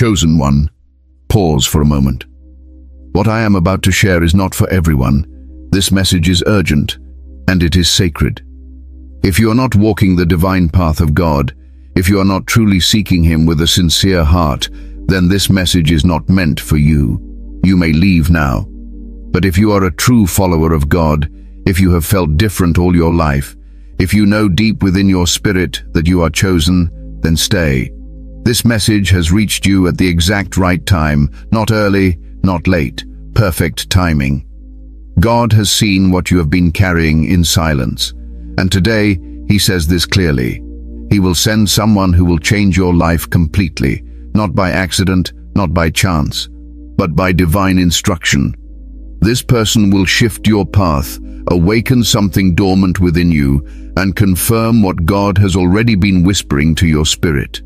Chosen one, pause for a moment. What I am about to share is not for everyone. This message is urgent, and it is sacred. If you are not walking the divine path of God, if you are not truly seeking Him with a sincere heart, then this message is not meant for you. You may leave now. But if you are a true follower of God, if you have felt different all your life, if you know deep within your spirit that you are chosen, then stay. This message has reached you at the exact right time, not early, not late, perfect timing. God has seen what you have been carrying in silence, and today He says this clearly. He will send someone who will change your life completely, not by accident, not by chance, but by divine instruction. This person will shift your path, awaken something dormant within you, and confirm what God has already been whispering to your spirit.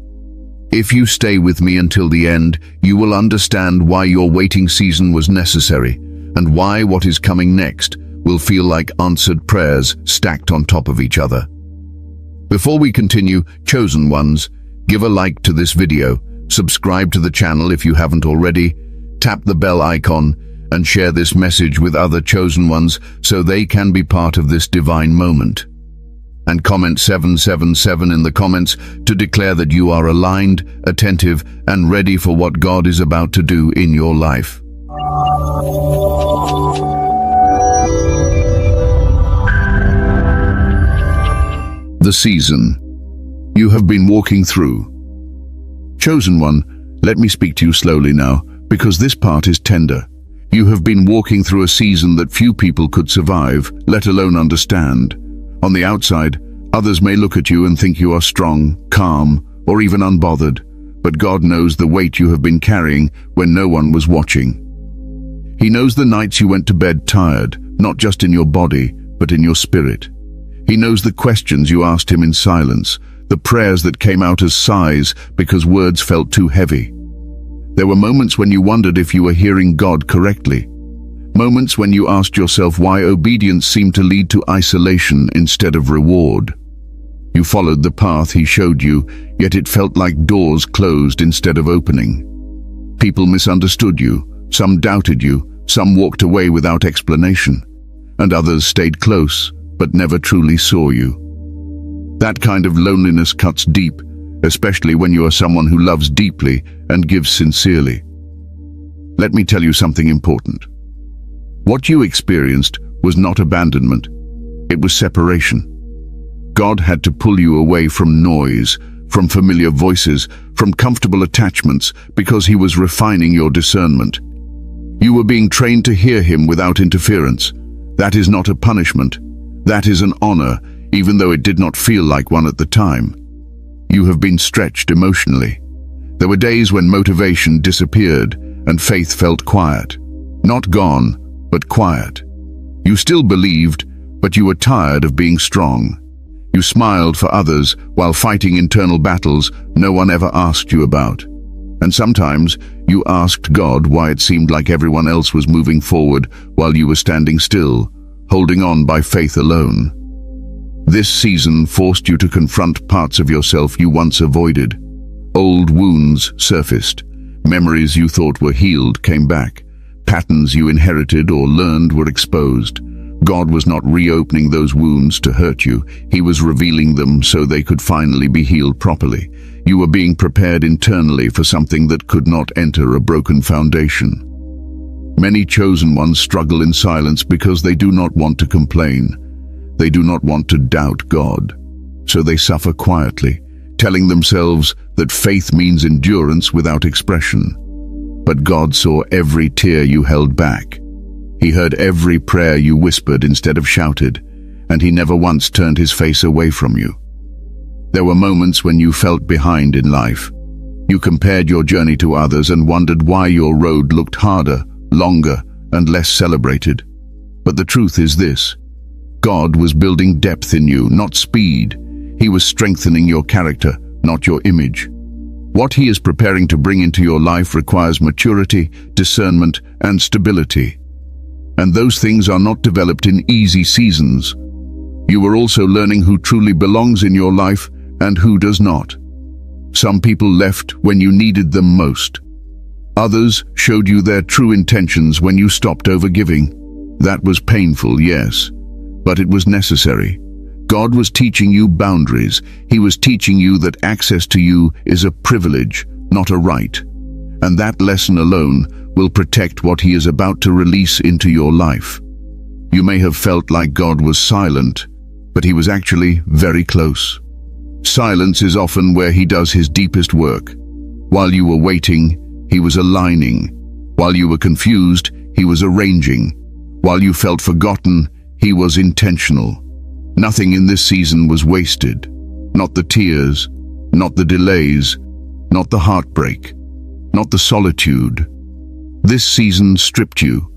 If you stay with me until the end, you will understand why your waiting season was necessary, and why what is coming next will feel like answered prayers stacked on top of each other. Before we continue, chosen ones, give a like to this video, subscribe to the channel if you haven't already, tap the bell icon, and share this message with other chosen ones so they can be part of this divine moment. And comment 777 in the comments to declare that you are aligned, attentive, and ready for what God is about to do in your life. The season you have been walking through. Chosen one, let me speak to you slowly now, because this part is tender. You have been walking through a season that few people could survive, let alone understand. On the outside, others may look at you and think you are strong, calm, or even unbothered, but God knows the weight you have been carrying when no one was watching. He knows the nights you went to bed tired, not just in your body, but in your spirit. He knows the questions you asked Him in silence, the prayers that came out as sighs because words felt too heavy. There were moments when you wondered if you were hearing God correctly. Moments when you asked yourself why obedience seemed to lead to isolation instead of reward. You followed the path He showed you, yet it felt like doors closed instead of opening. People misunderstood you, some doubted you, some walked away without explanation, and others stayed close but never truly saw you. That kind of loneliness cuts deep, especially when you are someone who loves deeply and gives sincerely. Let me tell you something important. What you experienced was not abandonment, it was separation. God had to pull you away from noise, from familiar voices, from comfortable attachments, because He was refining your discernment. You were being trained to hear Him without interference. That is not a punishment. That is an honor, even though it did not feel like one at the time. You have been stretched emotionally. There were days when motivation disappeared and faith felt quiet. Not gone, but quiet. You still believed, but you were tired of being strong. You smiled for others while fighting internal battles no one ever asked you about. And sometimes you asked God why it seemed like everyone else was moving forward while you were standing still, holding on by faith alone. This season forced you to confront parts of yourself you once avoided. Old wounds surfaced. Memories you thought were healed came back. Patterns you inherited or learned were exposed. God was not reopening those wounds to hurt you. He was revealing them so they could finally be healed properly. You were being prepared internally for something that could not enter a broken foundation. Many chosen ones struggle in silence because they do not want to complain. They do not want to doubt God. So they suffer quietly, telling themselves that faith means endurance without expression. But God saw every tear you held back. He heard every prayer you whispered instead of shouted, and He never once turned His face away from you. There were moments when you felt behind in life. You compared your journey to others and wondered why your road looked harder, longer, and less celebrated. But the truth is this: God was building depth in you, not speed. He was strengthening your character, not your image. What He is preparing to bring into your life requires maturity, discernment, and stability. And those things are not developed in easy seasons. You are also learning who truly belongs in your life and who does not. Some people left when you needed them most. Others showed you their true intentions when you stopped overgiving. That was painful, yes, but it was necessary. God was teaching you boundaries. He was teaching you that access to you is a privilege, not a right. And that lesson alone will protect what He is about to release into your life. You may have felt like God was silent, but He was actually very close. Silence is often where He does His deepest work. While you were waiting, He was aligning. While you were confused, He was arranging. While you felt forgotten, He was intentional. Nothing in this season was wasted. Not the tears, not the delays, not the heartbreak, not the solitude. This season stripped you,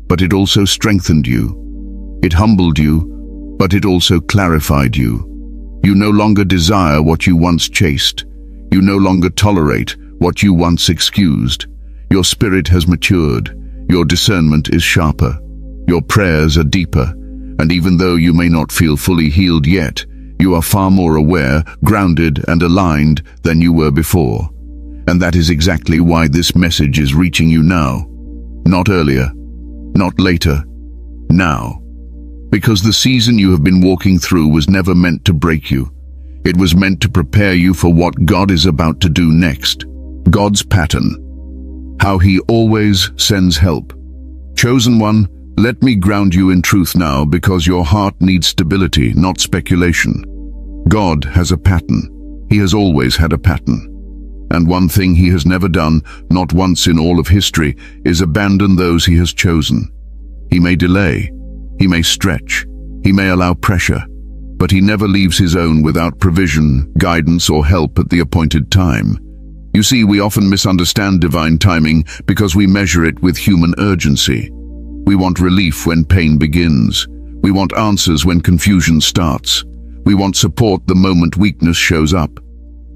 but it also strengthened you. It humbled you, but it also clarified you. You no longer desire what you once chased. You no longer tolerate what you once excused. Your spirit has matured. Your discernment is sharper. Your prayers are deeper. And even though you may not feel fully healed yet, you are far more aware, grounded, and aligned than you were before. And that is exactly why this message is reaching you now. Not earlier, not later, now. Because the season you have been walking through was never meant to break you. It was meant to prepare you for what God is about to do next. God's pattern. How He always sends help. Chosen one, let me ground you in truth now, because your heart needs stability, not speculation. God has a pattern. He has always had a pattern. And one thing He has never done, not once in all of history, is abandon those He has chosen. He may delay. He may stretch. He may allow pressure. But He never leaves His own without provision, guidance, or help at the appointed time. You see, we often misunderstand divine timing because we measure it with human urgency. We want relief when pain begins. We want answers when confusion starts. We want support the moment weakness shows up.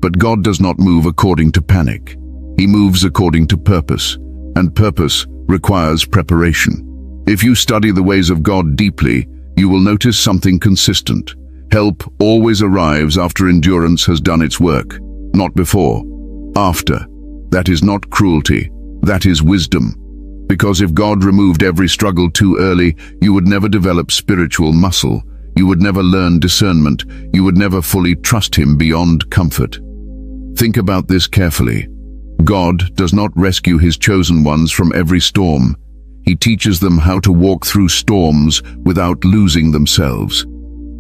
But God does not move according to panic. He moves according to purpose, and purpose requires preparation. If you study the ways of God deeply, you will notice something consistent. Help always arrives after endurance has done its work, not before. After. That is not cruelty. That is wisdom. Because if God removed every struggle too early, you would never develop spiritual muscle. You would never learn discernment. You would never fully trust Him beyond comfort. Think about this carefully. God does not rescue His chosen ones from every storm. He teaches them how to walk through storms without losing themselves.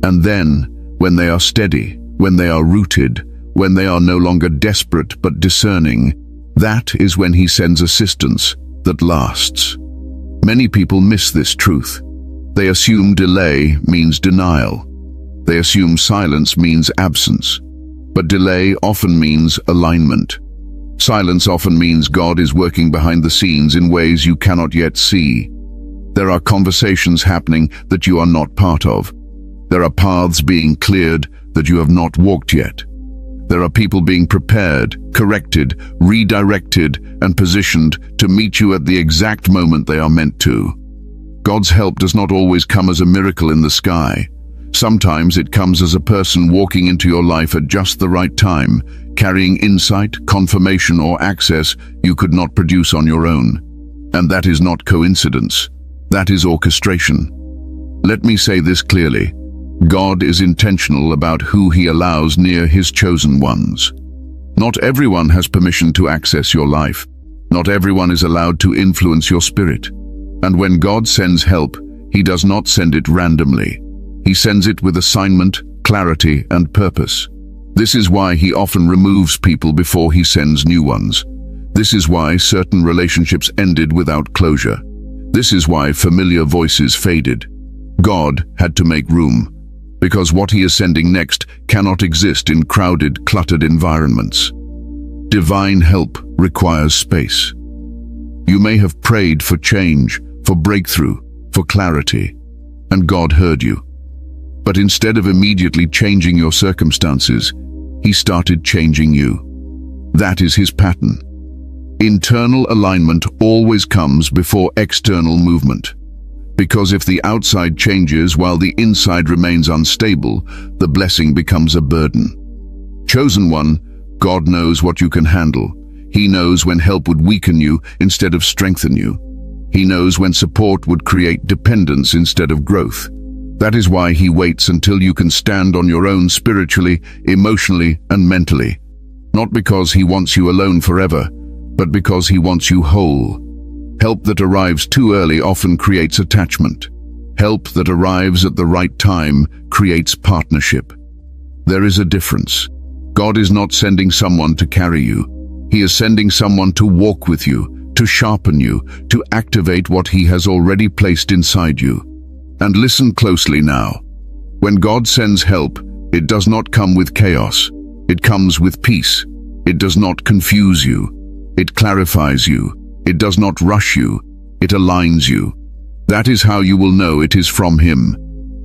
And then, when they are steady, when they are rooted, when they are no longer desperate but discerning, that is when He sends assistance that lasts. Many people miss this truth. They assume delay means denial. They assume silence means absence. But delay often means alignment. Silence often means God is working behind the scenes in ways you cannot yet see. There are conversations happening that you are not part of. There are paths being cleared that you have not walked yet. There are people being prepared, corrected, redirected, and positioned to meet you at the exact moment they are meant to. God's help does not always come as a miracle in the sky. Sometimes it comes as a person walking into your life at just the right time, carrying insight, confirmation, or access you could not produce on your own. And that is not coincidence. That is orchestration. Let me say this clearly. God is intentional about who He allows near His chosen ones. Not everyone has permission to access your life. Not everyone is allowed to influence your spirit. And when God sends help, He does not send it randomly. He sends it with assignment, clarity, and purpose. This is why He often removes people before He sends new ones. This is why certain relationships ended without closure. This is why familiar voices faded. God had to make room, because what He is sending next cannot exist in crowded, cluttered environments. Divine help requires space. You may have prayed for change, for breakthrough, for clarity, and God heard you. But instead of immediately changing your circumstances, He started changing you. That is His pattern. Internal alignment always comes before external movement. Because if the outside changes while the inside remains unstable, the blessing becomes a burden. Chosen one, God knows what you can handle. He knows when help would weaken you instead of strengthen you. He knows when support would create dependence instead of growth. That is why he waits until you can stand on your own spiritually, emotionally, and mentally. Not because he wants you alone forever, but because he wants you whole. Help that arrives too early often creates attachment. Help that arrives at the right time creates partnership. There is a difference. God is not sending someone to carry you. He is sending someone to walk with you, to sharpen you, to activate what he has already placed inside you. And listen closely now. When God sends help, it does not come with chaos. It comes with peace. It does not confuse you. It clarifies you. It does not rush you. It aligns you. That is how you will know it is from him.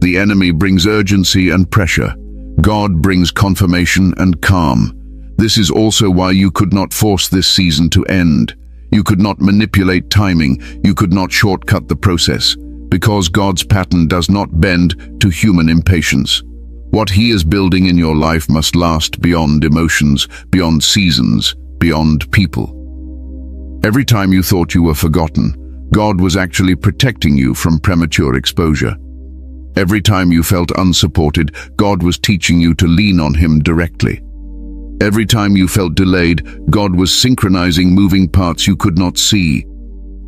The enemy brings urgency and pressure. God brings confirmation and calm. This is also why you could not force this season to end. You could not manipulate timing. You could not shortcut the process. Because God's pattern does not bend to human impatience. What he is building in your life must last beyond emotions, beyond seasons, beyond people. Every time you thought you were forgotten, God was actually protecting you from premature exposure. Every time you felt unsupported, God was teaching you to lean on him directly. Every time you felt delayed, God was synchronizing moving parts you could not see.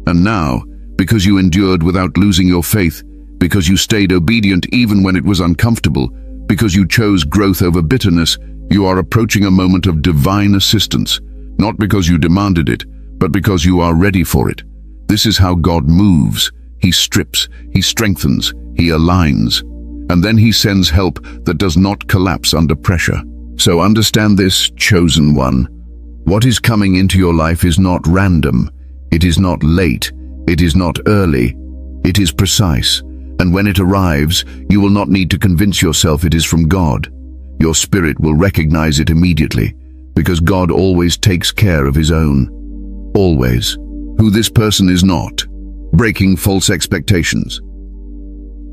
And now, because you endured without losing your faith, because you stayed obedient even when it was uncomfortable, because you chose growth over bitterness, you are approaching a moment of divine assistance, not because you demanded it, but because you are ready for it. This is how God moves. He strips, he strengthens, he aligns, and then he sends help that does not collapse under pressure. So understand this, chosen one. What is coming into your life is not random. It is not late. It is not early. It is precise. And when it arrives, you will not need to convince yourself it is from God. Your spirit will recognize it immediately, because God always takes care of his own. Always. Who this person is not. Breaking false expectations.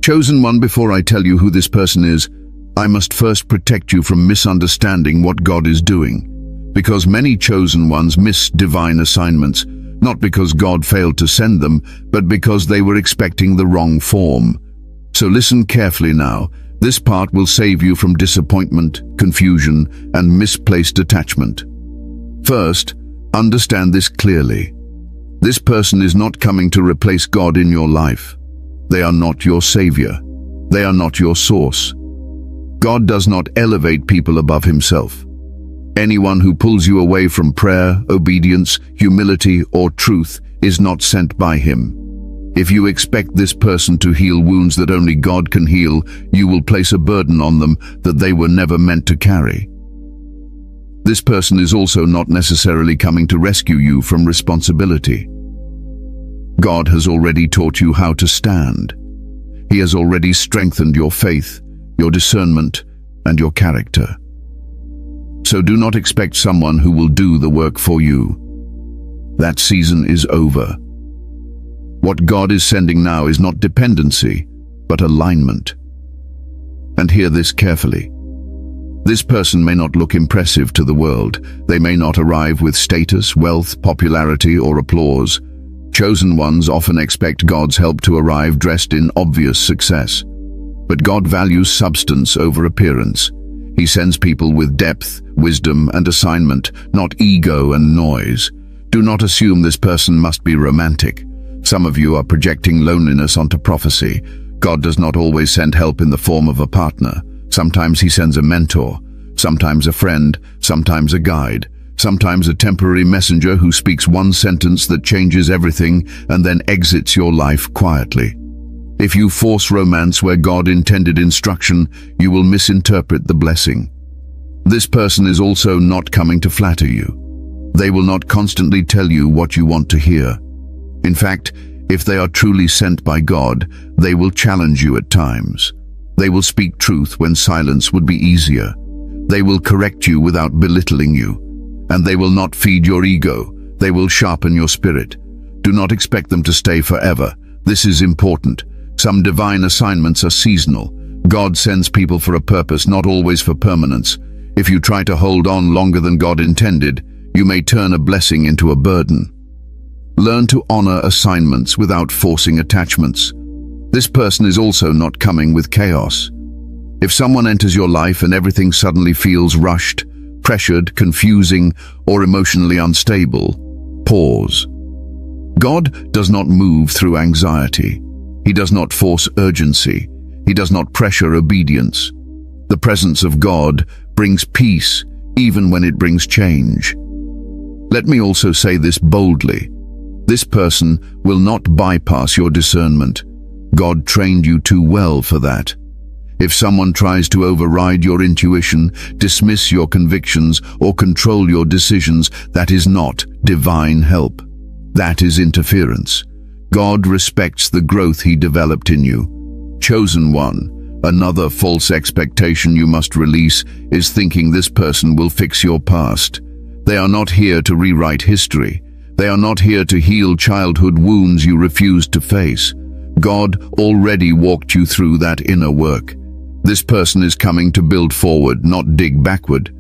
Chosen one, before I tell you who this person is, I must first protect you from misunderstanding what God is doing. Because many chosen ones miss divine assignments, not because God failed to send them, but because they were expecting the wrong form. So listen carefully now. This part will save you from disappointment, confusion, and misplaced attachment. First, understand this clearly. This person is not coming to replace God in your life. They are not your savior. They are not your source. God does not elevate people above himself. Anyone who pulls you away from prayer, obedience, humility, or truth is not sent by him. If you expect this person to heal wounds that only God can heal, you will place a burden on them that they were never meant to carry. This person is also not necessarily coming to rescue you from responsibility. God has already taught you how to stand. He has already strengthened your faith, your discernment, and your character. So do not expect someone who will do the work for you. That season is over. What God is sending now is not dependency, but alignment. And hear this carefully. This person may not look impressive to the world. They may not arrive with status, wealth, popularity, or applause. Chosen ones often expect God's help to arrive dressed in obvious success. But God values substance over appearance. He sends people with depth, wisdom, and assignment, not ego and noise. Do not assume this person must be romantic. Some of you are projecting loneliness onto prophecy. God does not always send help in the form of a partner. Sometimes he sends a mentor, sometimes a friend, sometimes a guide, sometimes a temporary messenger who speaks one sentence that changes everything and then exits your life quietly. If you force romance where God intended instruction, you will misinterpret the blessing. This person is also not coming to flatter you. They will not constantly tell you what you want to hear. In fact, if they are truly sent by God, they will challenge you at times. They will speak truth when silence would be easier. They will correct you without belittling you. And they will not feed your ego. They will sharpen your spirit. Do not expect them to stay forever. This is important. Some divine assignments are seasonal. God sends people for a purpose, not always for permanence. If you try to hold on longer than God intended, you may turn a blessing into a burden. Learn to honor assignments without forcing attachments. This person is also not coming with chaos. If someone enters your life and everything suddenly feels rushed, pressured, confusing, or emotionally unstable, pause. God does not move through anxiety. He does not force urgency. He does not pressure obedience. The presence of God brings peace, even when it brings change. Let me also say this boldly. This person will not bypass your discernment. God trained you too well for that. If someone tries to override your intuition, dismiss your convictions, or control your decisions, that is not divine help. That is interference. God respects the growth He developed in you. Chosen one, another false expectation you must release is thinking this person will fix your past. They are not here to rewrite history. They are not here to heal childhood wounds you refused to face. God already walked you through that inner work. This person is coming to build forward, not dig backward.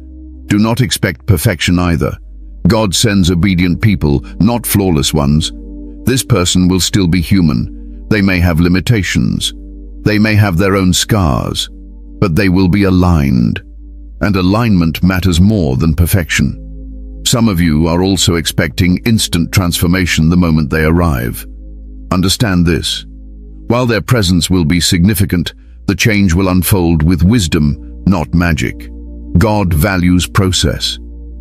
Do not expect perfection either. God sends obedient people, not flawless ones. This person will still be human. They may have limitations. They may have their own scars, but they will be aligned. And alignment matters more than perfection. Some of you are also expecting instant transformation the moment they arrive. Understand this. While their presence will be significant, the change will unfold with wisdom, not magic. God values process.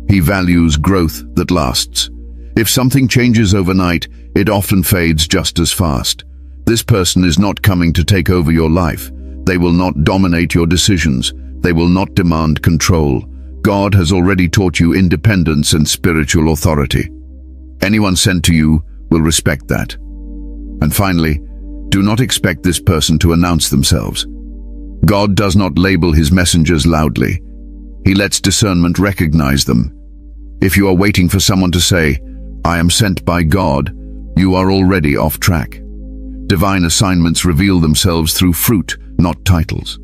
He values growth that lasts. If something changes overnight, it often fades just as fast. This person is not coming to take over your life. They will not dominate your decisions. They will not demand control. God has already taught you independence and spiritual authority. Anyone sent to you will respect that. And finally, do not expect this person to announce themselves. God does not label His messengers loudly. He lets discernment recognize them. If you are waiting for someone to say, "I am sent by God," you are already off track. Divine assignments reveal themselves through fruit, not titles.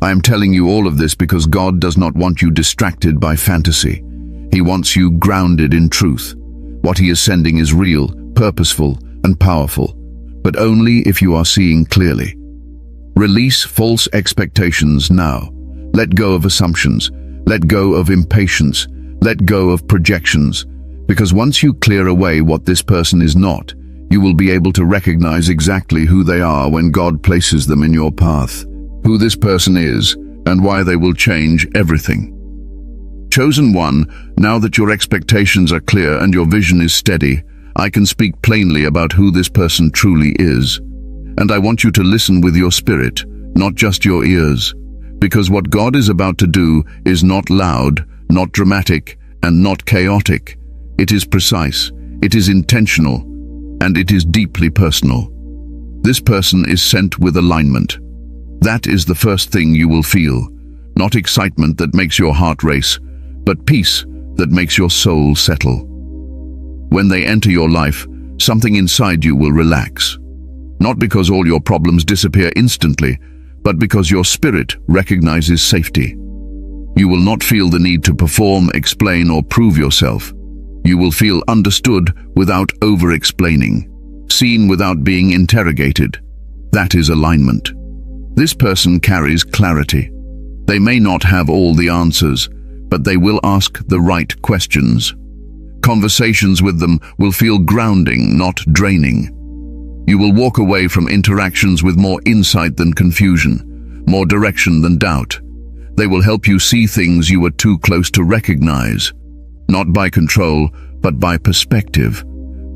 I am telling you all of this because God does not want you distracted by fantasy. He wants you grounded in truth. What He is sending is real, purposeful, and powerful, but only if you are seeing clearly. Release false expectations now. Let go of assumptions. Let go of impatience. Let go of projections. Because once you clear away what this person is not, you will be able to recognize exactly who they are when God places them in your path. Who this person is, and why they will change everything. Chosen one, now that your expectations are clear and your vision is steady, I can speak plainly about who this person truly is. And I want you to listen with your spirit, not just your ears. Because what God is about to do is not loud, not dramatic, and not chaotic. It is precise, it is intentional, and it is deeply personal. This person is sent with alignment. That is the first thing you will feel. Not excitement that makes your heart race, but peace that makes your soul settle. When they enter your life, something inside you will relax. Not because all your problems disappear instantly, but because your spirit recognizes safety. You will not feel the need to perform, explain, or prove yourself. You will feel understood without over-explaining, seen without being interrogated. That is alignment. This person carries clarity. They may not have all the answers, but they will ask the right questions. Conversations with them will feel grounding, not draining. You will walk away from interactions with more insight than confusion, more direction than doubt. They will help you see things you were too close to recognize, not by control, but by perspective.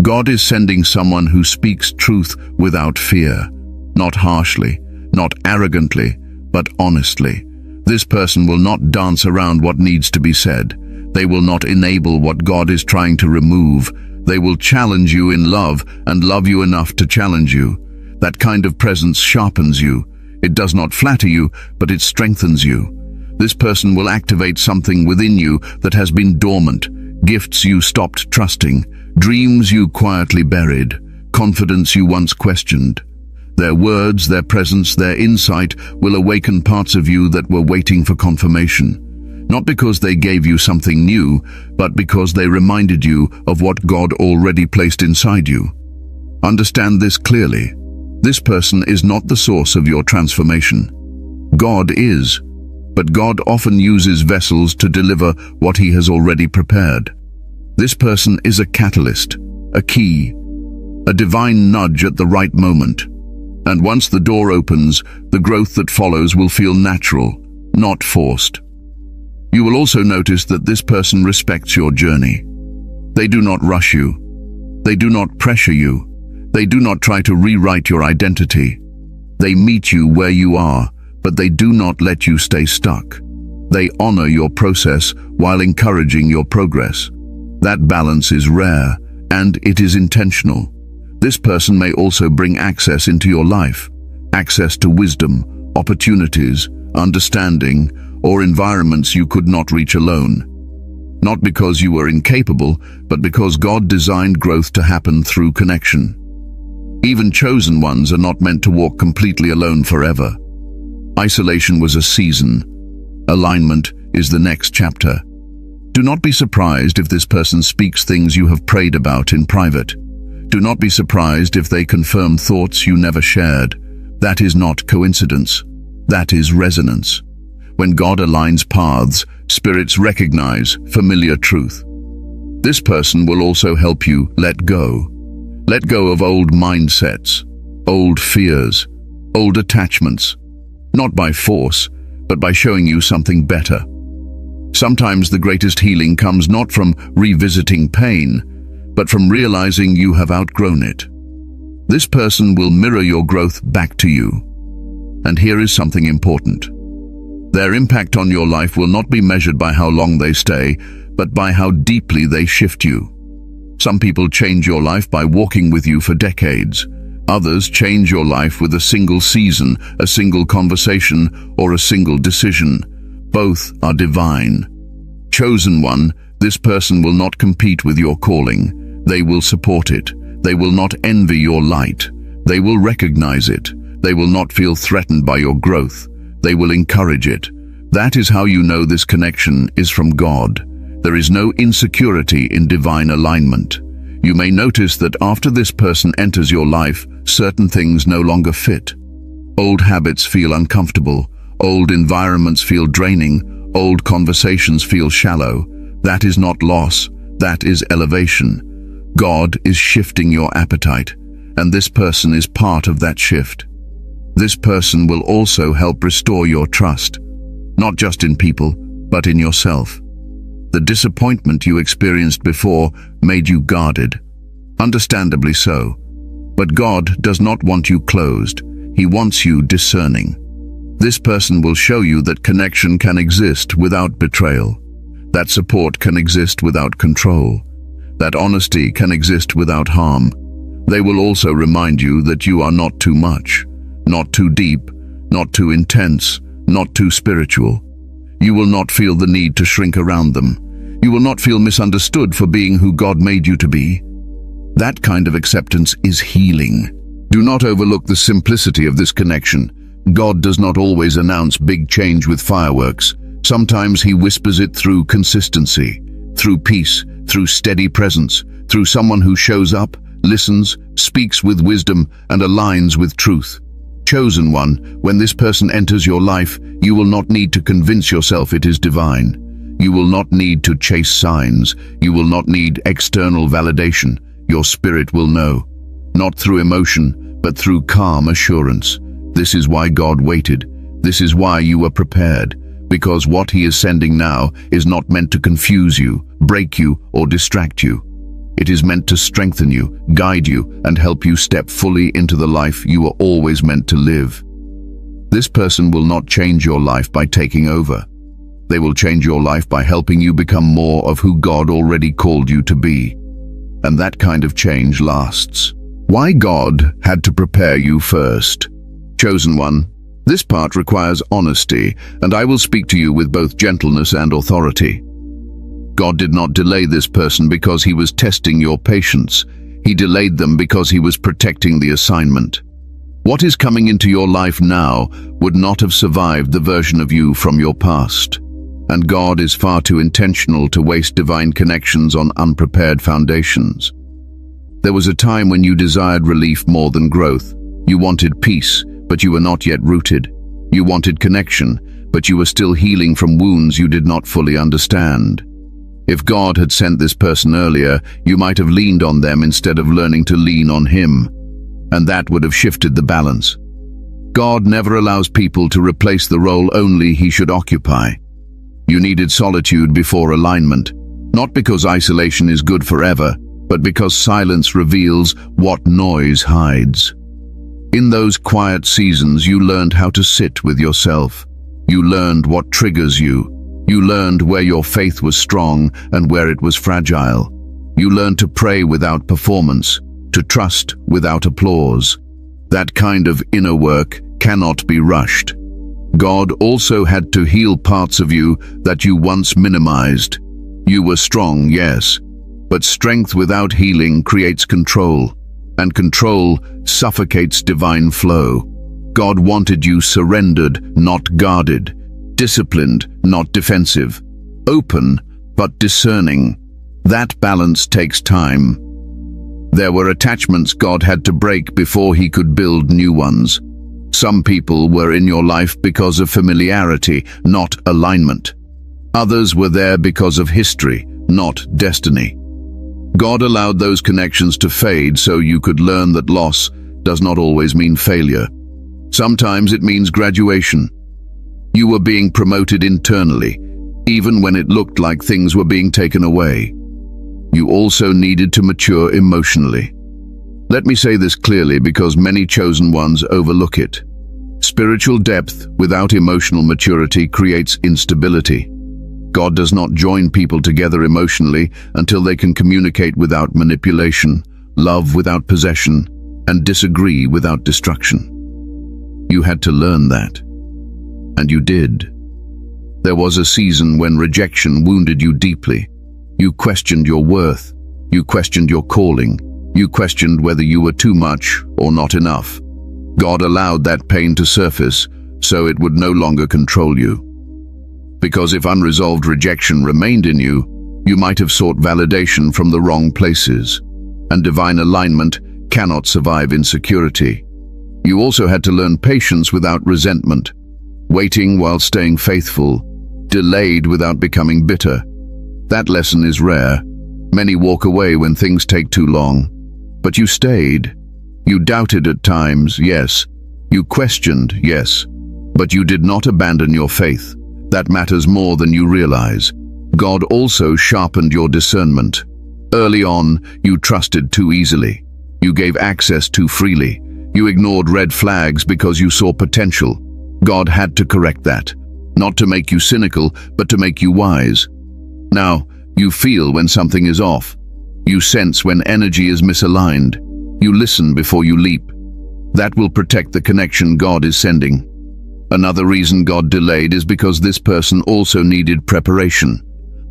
God is sending someone who speaks truth without fear, not harshly, not arrogantly, but honestly. This person will not dance around what needs to be said. They will not enable what God is trying to remove. They will challenge you in love and love you enough to challenge you. That kind of presence sharpens you. It does not flatter you, but it strengthens you. This person will activate something within you that has been dormant, gifts you stopped trusting, dreams you quietly buried, confidence you once questioned. Their words, their presence, their insight will awaken parts of you that were waiting for confirmation. not because they gave you something new, but because they reminded you of what God already placed inside you. Understand this clearly. This person is not the source of your transformation. God is, but God often uses vessels to deliver what He has already prepared. This person is a catalyst, a key, a divine nudge at the right moment. And once the door opens, the growth that follows will feel natural, not forced. You will also notice that this person respects your journey. They do not rush you. They do not pressure you. They do not try to rewrite your identity. They meet you where you are, but they do not let you stay stuck. They honor your process while encouraging your progress. That balance is rare, and it is intentional. This person may also bring access into your life, access to wisdom, opportunities, understanding, or environments you could not reach alone. Not because you were incapable, but because God designed growth to happen through connection. Even chosen ones are not meant to walk completely alone forever. Isolation was a season. Alignment is the next chapter. Do not be surprised if this person speaks things you have prayed about in private. Do not be surprised if they confirm thoughts you never shared. That is not coincidence. That is resonance. When God aligns paths, spirits recognize familiar truth. This person will also help you let go. Let go of old mindsets, old fears, old attachments. Not by force, but by showing you something better. Sometimes the greatest healing comes not from revisiting pain, but from realizing you have outgrown it. This person will mirror your growth back to you. And here is something important. Their impact on your life will not be measured by how long they stay, but by how deeply they shift you. Some people change your life by walking with you for decades. Others change your life with a single season, a single conversation, or a single decision. Both are divine. Chosen one, this person will not compete with your calling. They will support it. They will not envy your light. They will recognize it. They will not feel threatened by your growth. They will encourage it. That is how you know this connection is from God. There is no insecurity in divine alignment. You may notice that after this person enters your life, certain things no longer fit. Old habits feel uncomfortable. Old environments feel draining. Old conversations feel shallow. That is not loss. That is elevation. God is shifting your appetite, and this person is part of that shift. This person will also help restore your trust, not just in people, but in yourself. The disappointment you experienced before made you guarded. Understandably so. But God does not want you closed. He wants you discerning. This person will show you that connection can exist without betrayal, that support can exist without control, that honesty can exist without harm. They will also remind you that you are not too much, not too deep, not too intense, not too spiritual. You will not feel the need to shrink around them. You will not feel misunderstood for being who God made you to be. That kind of acceptance is healing. Do not overlook the simplicity of this connection. God does not always announce big change with fireworks. Sometimes He whispers it through consistency, through peace, through steady presence, through someone who shows up, listens, speaks with wisdom, and aligns with truth. Chosen one, when this person enters your life, you will not need to convince yourself it is divine. You will not need to chase signs. You will not need external validation. Your spirit will know, not through emotion, but through calm assurance. This is why God waited. This is why you were prepared, because what He is sending now is not meant to confuse you, break you, or distract you. It is meant to strengthen you, guide you, and help you step fully into the life you were always meant to live. This person will not change your life by taking over. They will change your life by helping you become more of who God already called you to be. And that kind of change lasts. Why God had to prepare you first. Chosen one, this part requires honesty, and I will speak to you with both gentleness and authority. God did not delay this person because He was testing your patience. He delayed them because He was protecting the assignment. What is coming into your life now would not have survived the version of you from your past. and God is far too intentional to waste divine connections on unprepared foundations. There was a time when you desired relief more than growth. You wanted peace, but you were not yet rooted. You wanted connection, but you were still healing from wounds you did not fully understand. If God had sent this person earlier, you might have leaned on them instead of learning to lean on Him, and that would have shifted the balance. God never allows people to replace the role only He should occupy. You needed solitude before alignment, not because isolation is good forever, but because silence reveals what noise hides. In those quiet seasons, you learned how to sit with yourself. You learned what triggers you. You learned where your faith was strong and where it was fragile. You learned to pray without performance, to trust without applause. That kind of inner work cannot be rushed. God also had to heal parts of you that you once minimized. You were strong, yes, but strength without healing creates control, and control suffocates divine flow. God wanted you surrendered, not guarded, disciplined, not defensive, open, but discerning. That balance takes time. There were attachments God had to break before He could build new ones. Some people were in your life because of familiarity, not alignment. Others were there because of history, not destiny. God allowed those connections to fade so you could learn that loss does not always mean failure. Sometimes it means graduation. You were being promoted internally, even when it looked like things were being taken away. You also needed to mature emotionally. Let me say this clearly because many chosen ones overlook it. Spiritual depth without emotional maturity creates instability. God does not join people together emotionally until they can communicate without manipulation, love without possession, and disagree without destruction. You had to learn that. And you did. There was a season when rejection wounded you deeply. You questioned your worth. You questioned your calling. You questioned whether you were too much or not enough. God allowed that pain to surface so it would no longer control you. Because if unresolved rejection remained in you, you might have sought validation from the wrong places. And divine alignment cannot survive insecurity. You also had to learn patience without resentment, waiting while staying faithful, delayed without becoming bitter. That lesson is rare. Many walk away when things take too long. But you stayed. You doubted at times, yes. You questioned, yes. But you did not abandon your faith. That matters more than you realize. God also sharpened your discernment. Early on, you trusted too easily. You gave access too freely. You ignored red flags because you saw potential. God had to correct that. Not to make you cynical, but to make you wise. Now, you feel when something is off. You sense when energy is misaligned. You listen before you leap. That will protect the connection God is sending. Another reason God delayed is because this person also needed preparation.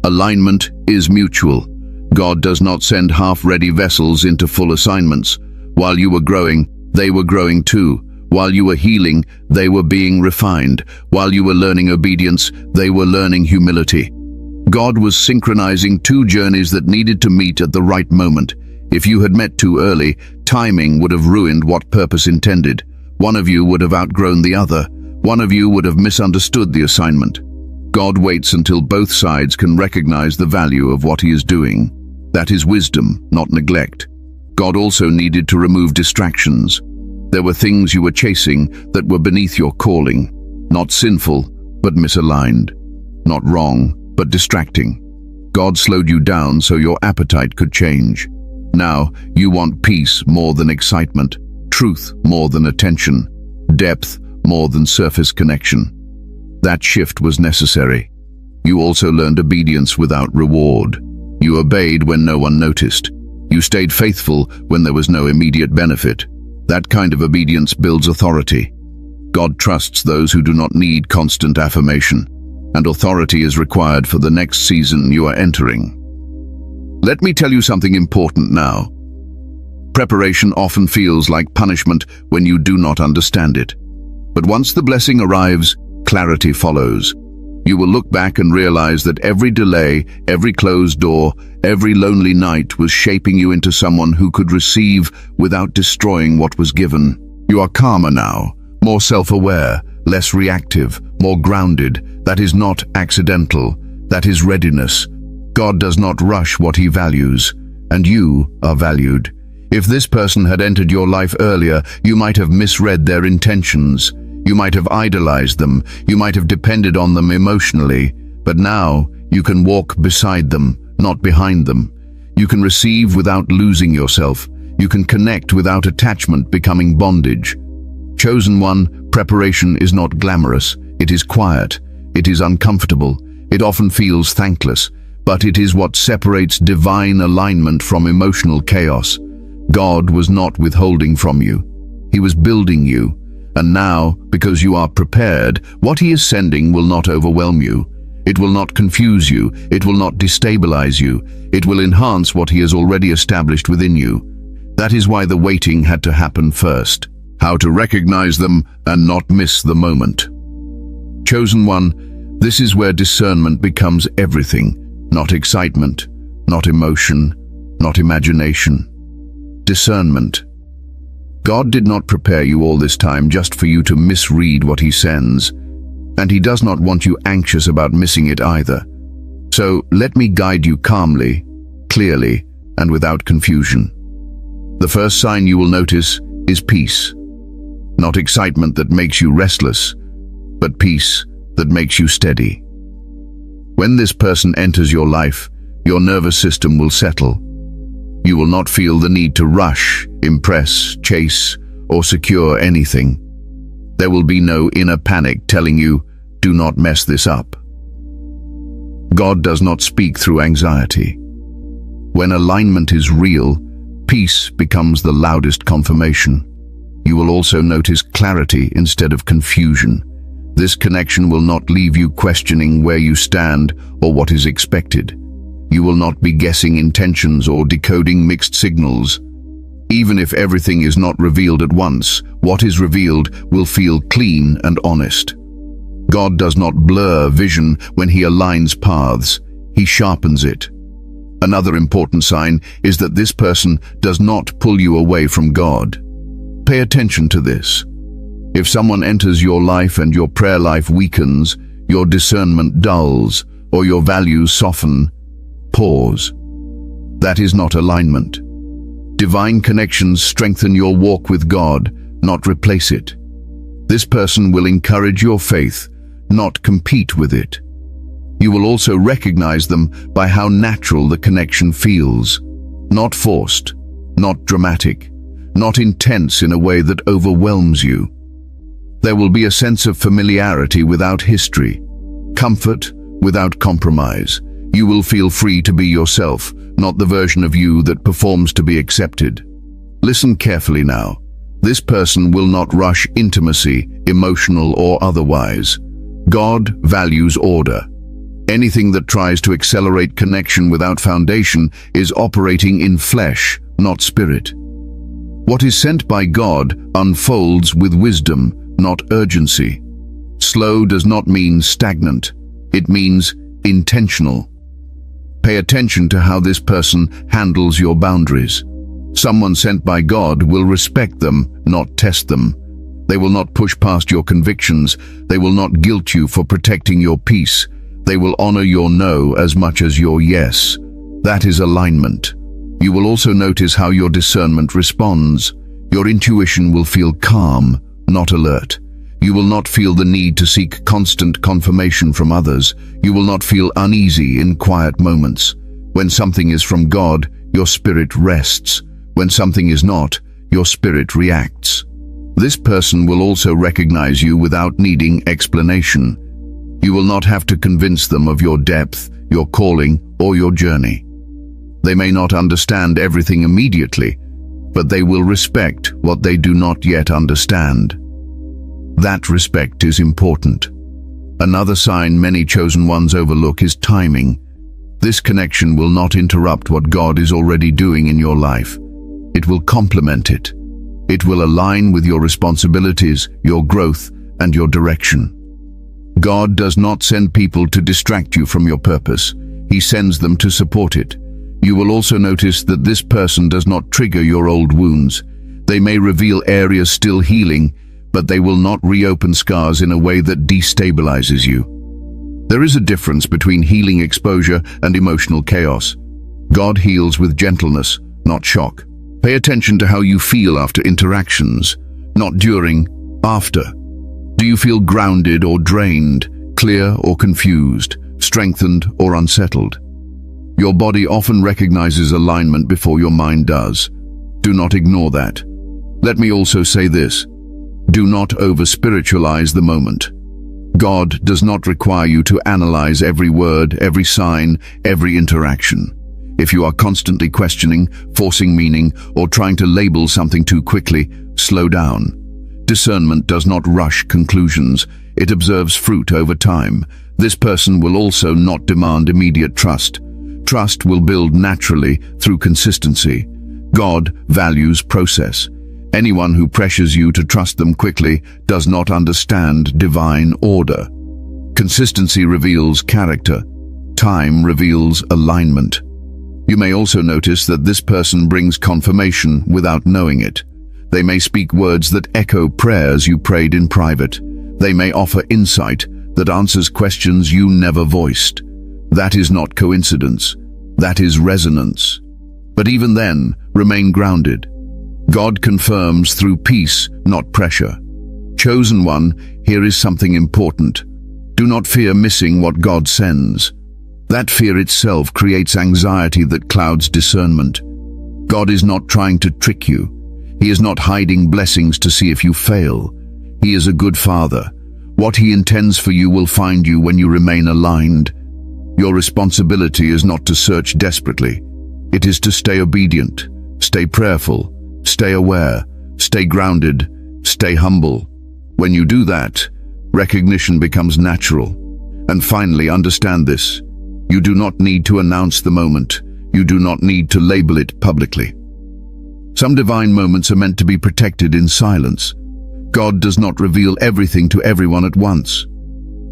Alignment is mutual. God does not send half-ready vessels into full assignments. While you were growing, they were growing too. While you were healing, they were being refined. While you were learning obedience, they were learning humility. God was synchronizing two journeys that needed to meet at the right moment. If you had met too early, timing would have ruined what purpose intended. One of you would have outgrown the other. One of you would have misunderstood the assignment. God waits until both sides can recognize the value of what He is doing. That is wisdom, not neglect. God also needed to remove distractions. There were things you were chasing that were beneath your calling. Not sinful, but misaligned. Not wrong, but distracting. God slowed you down so your appetite could change. Now, you want peace more than excitement, truth more than attention, depth more than surface connection. That shift was necessary. You also learned obedience without reward. You obeyed when no one noticed. You stayed faithful when there was no immediate benefit. That kind of obedience builds authority. God trusts those who do not need constant affirmation, and authority is required for the next season you are entering. Let me tell you something important now. Preparation often feels like punishment when you do not understand it. But once the blessing arrives, clarity follows. You will look back and realize that every delay, every closed door, every lonely night was shaping you into someone who could receive without destroying what was given. You are calmer now, more self-aware, less reactive, more grounded. That is not accidental. That is readiness. God does not rush what he values, and you are valued. If this person had entered your life earlier, you might have misread their intentions. You might have idolized them. You might have depended on them emotionally. But now, you can walk beside them, not behind them. You can receive without losing yourself. You can connect without attachment becoming bondage. Chosen one, preparation is not glamorous. It is quiet. It is uncomfortable. It often feels thankless. But it is what separates divine alignment from emotional chaos. God was not withholding from you. He was building you. And now, because you are prepared, what he is sending will not overwhelm you. It will not confuse you. It will not destabilize you. It will enhance what he has already established within you. That is why the waiting had to happen first. How to recognize them and not miss the moment. Chosen one, this is where discernment becomes everything. Not excitement, not emotion, not imagination. Discernment. God did not prepare you all this time just for you to misread what he sends, and he does not want you anxious about missing it either. So let me guide you calmly, clearly, and without confusion. The first sign you will notice is peace. Not excitement that makes you restless, but peace that makes you steady. When this person enters your life, your nervous system will settle. You will not feel the need to rush, impress, chase, or secure anything. There will be no inner panic telling you, do not mess this up. God does not speak through anxiety. When alignment is real, peace becomes the loudest confirmation. You will also notice clarity instead of confusion. This connection will not leave you questioning where you stand or what is expected. You will not be guessing intentions or decoding mixed signals. Even if everything is not revealed at once, what is revealed will feel clean and honest. God does not blur vision when he aligns paths. He sharpens it. Another important sign is that this person does not pull you away from God. Pay attention to this. If someone enters your life and your prayer life weakens, your discernment dulls, or your values soften, pause. That is not alignment. Divine connections strengthen your walk with God, not replace it. This person will encourage your faith, not compete with it. You will also recognize them by how natural the connection feels. Not forced, not dramatic, not intense in a way that overwhelms you. There will be a sense of familiarity without history, comfort without compromise. You will feel free to be yourself, not the version of you that performs to be accepted. Listen carefully now. This person will not rush intimacy, emotional or otherwise. God values order. Anything that tries to accelerate connection without foundation is operating in flesh, not spirit. What is sent by God unfolds with wisdom, not urgency. Slow does not mean stagnant. It means intentional. Pay attention to how this person handles your boundaries. Someone sent by God will respect them, not test them. They will not push past your convictions. They will not guilt you for protecting your peace. They will honor your no as much as your yes. That is alignment. You will also notice how your discernment responds. Your intuition will feel calm, not alert. You will not feel the need to seek constant confirmation from others. You will not feel uneasy in quiet moments. When something is from God, your spirit rests. When something is not, your spirit reacts. This person will also recognize you without needing explanation. You will not have to convince them of your depth, your calling, or your journey. They may not understand everything immediately, but they will respect what they do not yet understand. That respect is important. Another sign many chosen ones overlook is timing. This connection will not interrupt what God is already doing in your life. It will complement it. It will align with your responsibilities, your growth, and your direction. God does not send people to distract you from your purpose. He sends them to support it. You will also notice that this person does not trigger your old wounds. They may reveal areas still healing, but they will not reopen scars in a way that destabilizes you. There is a difference between healing exposure and emotional chaos. God heals with gentleness, not shock. Pay attention to how you feel after interactions, not during, after. Do you feel grounded or drained, clear or confused, strengthened or unsettled? Your body often recognizes alignment before your mind does. Do not ignore that. Let me also say this. Do not over-spiritualize the moment. God does not require you to analyze every word, every sign, every interaction. If you are constantly questioning, forcing meaning, or trying to label something too quickly, slow down. Discernment does not rush conclusions. It observes fruit over time. This person will also not demand immediate trust. Trust will build naturally through consistency. God values process. Anyone who pressures you to trust them quickly does not understand divine order. Consistency reveals character. Time reveals alignment. You may also notice that this person brings confirmation without knowing it. They may speak words that echo prayers you prayed in private. They may offer insight that answers questions you never voiced. That is not coincidence. That is resonance. But even then, remain grounded. God confirms through peace, not pressure. Chosen one, here is something important. Do not fear missing what God sends. That fear itself creates anxiety that clouds discernment. God is not trying to trick you. He is not hiding blessings to see if you fail. He is a good father. What he intends for you will find you when you remain aligned. Your responsibility is not to search desperately. It is to stay obedient, stay prayerful, stay aware, stay grounded, stay humble. When you do that, recognition becomes natural. And finally, understand this. You do not need to announce the moment. You do not need to label it publicly. Some divine moments are meant to be protected in silence. God does not reveal everything to everyone at once.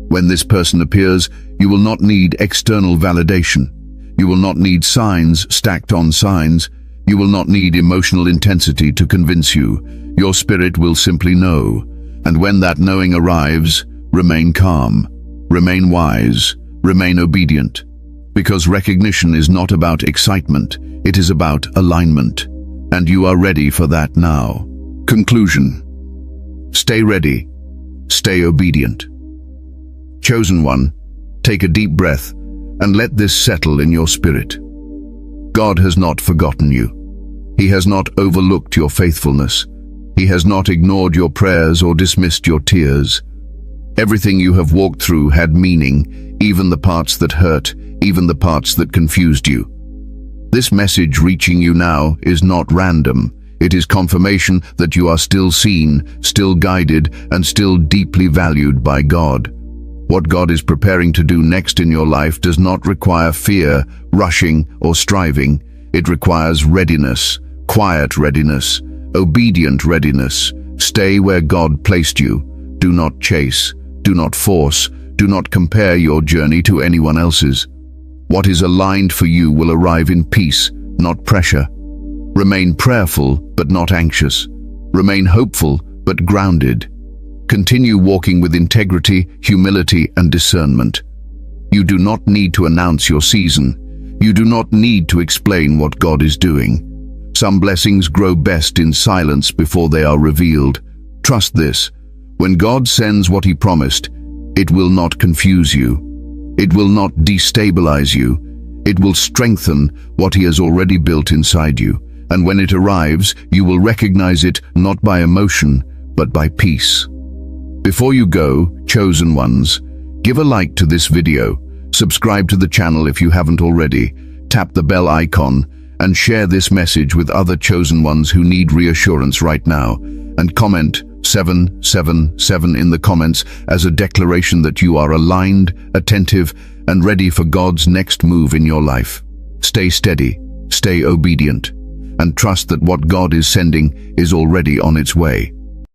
When this person appears, you will not need external validation. You will not need signs stacked on signs. You will not need emotional intensity to convince you. Your spirit will simply know. And when that knowing arrives, remain calm, remain wise, remain obedient. Because recognition is not about excitement, it is about alignment. And you are ready for that now. Conclusion. Stay ready. Stay obedient. Chosen one, take a deep breath and let this settle in your spirit. God has not forgotten you. He has not overlooked your faithfulness. He has not ignored your prayers or dismissed your tears. Everything you have walked through had meaning, even the parts that hurt, even the parts that confused you. This message reaching you now is not random. It is confirmation that you are still seen, still guided, and still deeply valued by God. What God is preparing to do next in your life does not require fear, rushing, or striving. It requires readiness, quiet readiness, obedient readiness. Stay where God placed you. Do not chase, do not force, do not compare your journey to anyone else's. What is aligned for you will arrive in peace, not pressure. Remain prayerful, but not anxious. Remain hopeful, but grounded. Continue walking with integrity, humility, and discernment. You do not need to announce your season. You do not need to explain what God is doing. Some blessings grow best in silence before they are revealed. Trust this. When God sends what He promised, it will not confuse you. It will not destabilize you. It will strengthen what He has already built inside you. And when it arrives, you will recognize it not by emotion, but by peace. Before you go, chosen ones, give a like to this video, subscribe to the channel if you haven't already, tap the bell icon, and share this message with other chosen ones who need reassurance right now, and comment 777 in the comments as a declaration that you are aligned, attentive, and ready for God's next move in your life. Stay steady, stay obedient, and trust that what God is sending is already on its way.